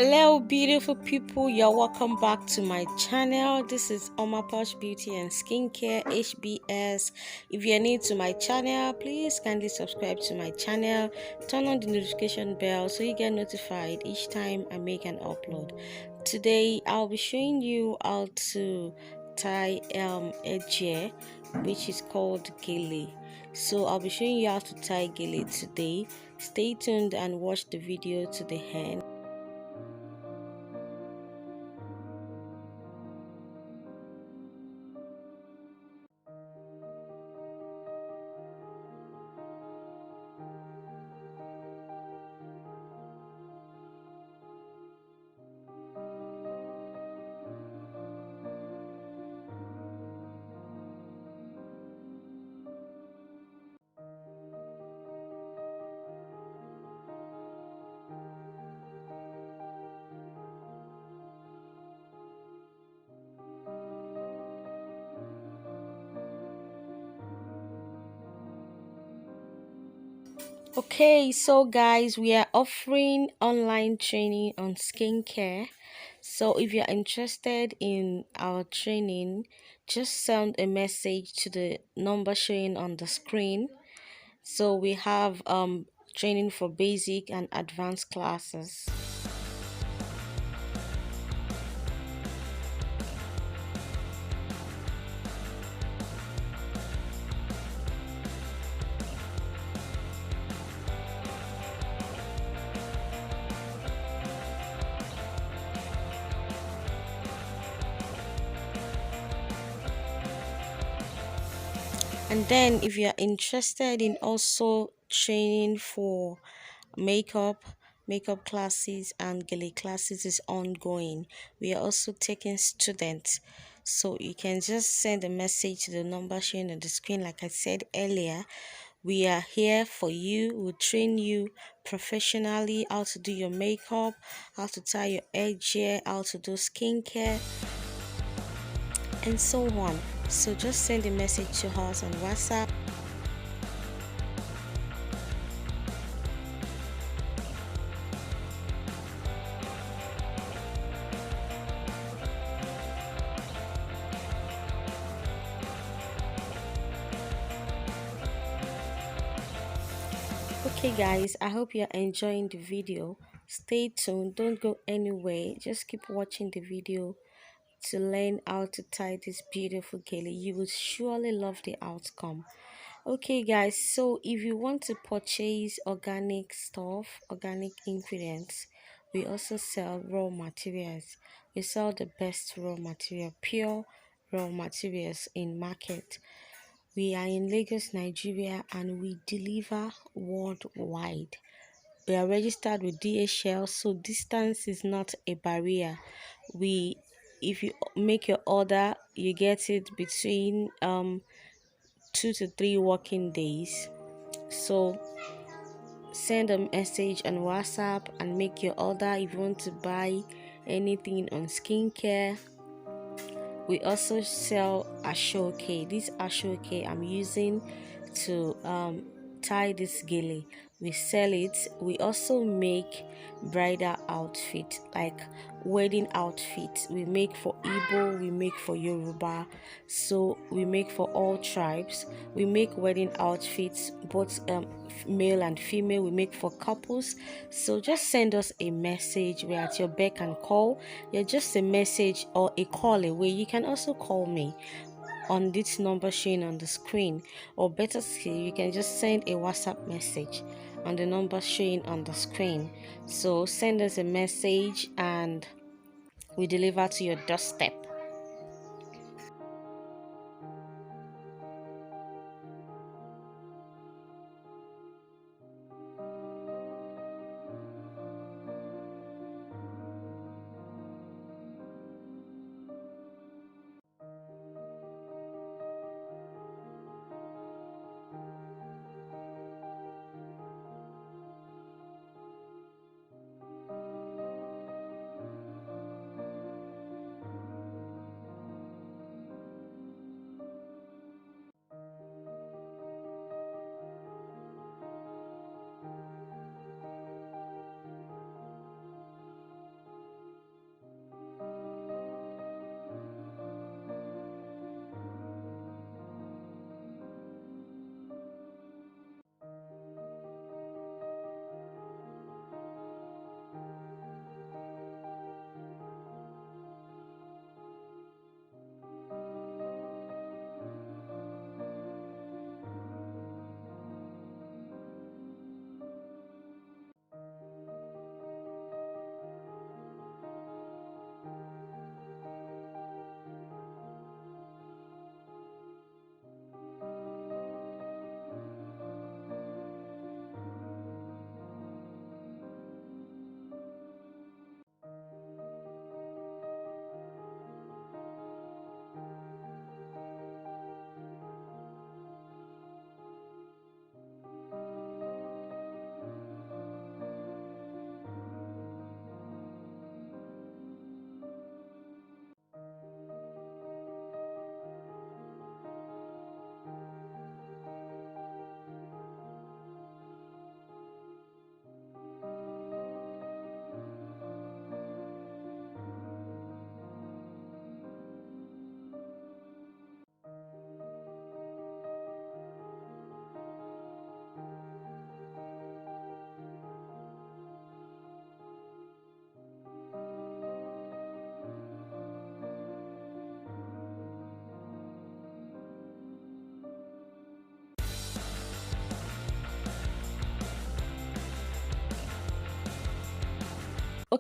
Hello beautiful people, you're welcome back to my channel. This is Oma Posh Beauty and Skincare HBS. If you're new to my channel, please kindly subscribe to my channel, turn on the notification bell so you get notified each time I make an upload. Today I'll be showing you how to tie a gele, which is called Gele. So I'll be showing you how to tie Gele today. Stay tuned and watch the video to the end. Okay, so guys, we are offering online training on skincare. So if you're interested in our training, just send a message to the number showing on the screen. So we have training for basic and advanced classes. And then if you're interested in also training for makeup classes and gele classes is ongoing. We are also taking students, so you can just send a message to the number shown on the screen. Like I said earlier, we are here for you. We'll train you professionally how to do your makeup, how to tie your hair gel, how to do skincare, and so on. So just send a message to us on WhatsApp. Okay guys, I hope you're enjoying the video. Stay tuned, don't go anywhere, just keep watching the video to learn how to tie this beautiful gele. You will surely love the outcome. Okay guys, so if you want to purchase organic stuff, organic ingredients, we also sell raw materials. We sell the best raw material, pure raw materials in market. We are in Lagos, Nigeria, and we deliver worldwide. We are registered with DHL, so distance is not a barrier. If you make your order, you get it between 2 to 3 working days. So send a message on WhatsApp and make your order if you want to buy anything on skincare. We also sell ashoke. This ashoke I'm using to tie this gele. We sell it. We also make bridal outfit, like wedding outfit. We make for Igbo, we make for Yoruba, so we make for all tribes. We make wedding outfits, both male and female. We make for couples. So just send us a message. We're at your beck and call. You're just a message or a call away. You can also call me on this number shown on the screen, or better still, you can just send a WhatsApp message on the number showing on the screen. So send us a message and we deliver to your doorstep.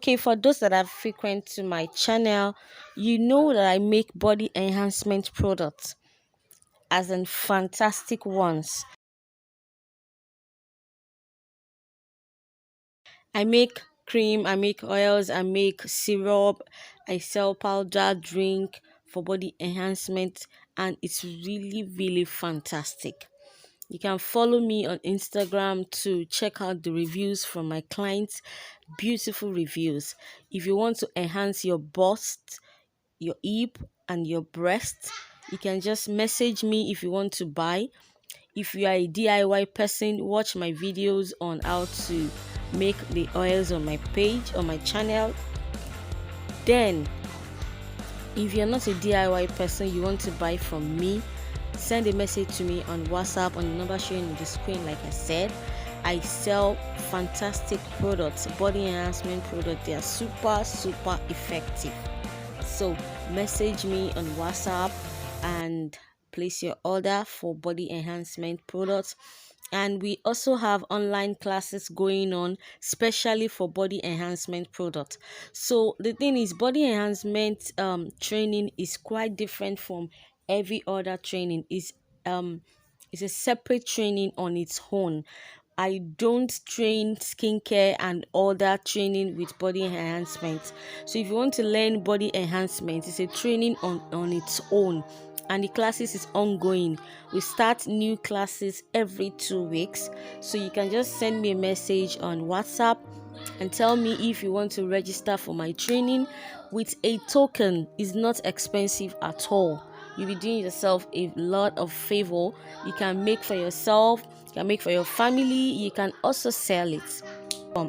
Okay, for those that are frequent to my channel, you know that I make body enhancement products, as in fantastic ones. I make cream, I make oils, I make syrup, I sell powder drink for body enhancement, and it's really, really fantastic. You can follow me on Instagram to check out the reviews from my clients. Beautiful reviews. If you want to enhance your bust, your hip, and your breast, you can just message me if you want to buy. If you are a DIY person, watch my videos on how to make the oils on my page, on my channel. Then, if you're not a DIY person, you want to buy from me, send a message to me on WhatsApp on the number showing on the screen. Like I said, I sell fantastic products, body enhancement products. They are super effective. So message me on WhatsApp and place your order for body enhancement products. And we also have online classes going on, especially for body enhancement products. So the thing is, body enhancement training is quite different from every other training. It's a separate training on its own. I don't train skincare and other training with body enhancement. So if you want to learn body enhancement, it's a training on its own, and the classes is ongoing. We start new classes every 2 weeks. So you can just send me a message on WhatsApp and tell me if you want to register for my training with a token. It's not expensive at all. You'll be doing yourself a lot of favor. You can make for yourself, you can make for your family, you can also sell it.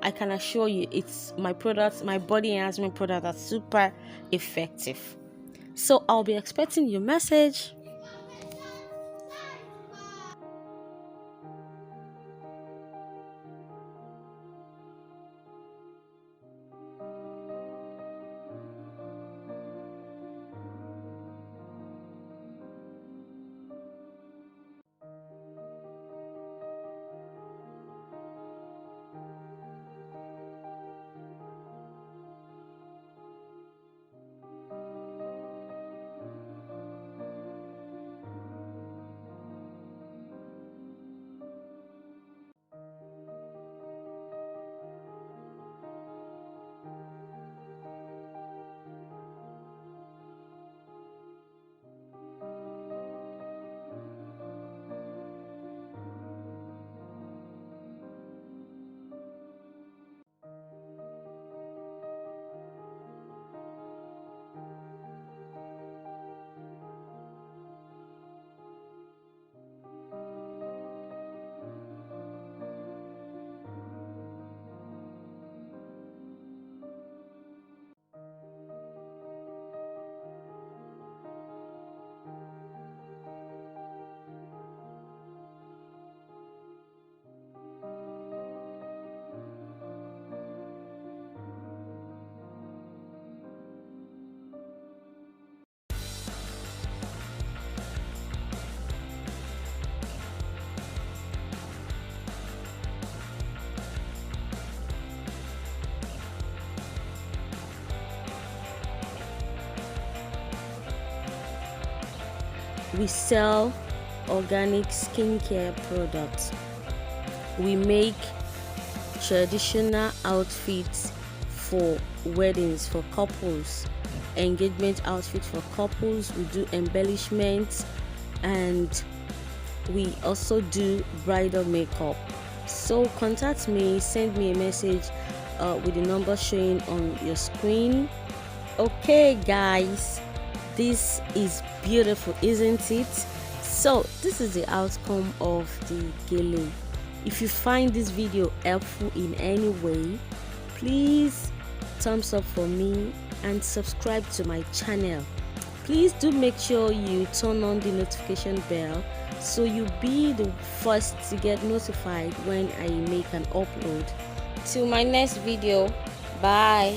I can assure you, it's my products, my body enhancement products are super effective. So I'll be expecting your message. We sell organic skincare products. We make traditional outfits for weddings for couples, engagement outfits for couples. We do embellishments, and we also do bridal makeup. So contact me, send me a message with the number showing on your screen. Okay guys, this is beautiful, isn't it? So this is the outcome of the Gele. If you find this video helpful in any way, please thumbs up for me and subscribe to my channel. Please do make sure you turn on the notification bell so you'll be the first to get notified when I make an upload. Till my next video, bye.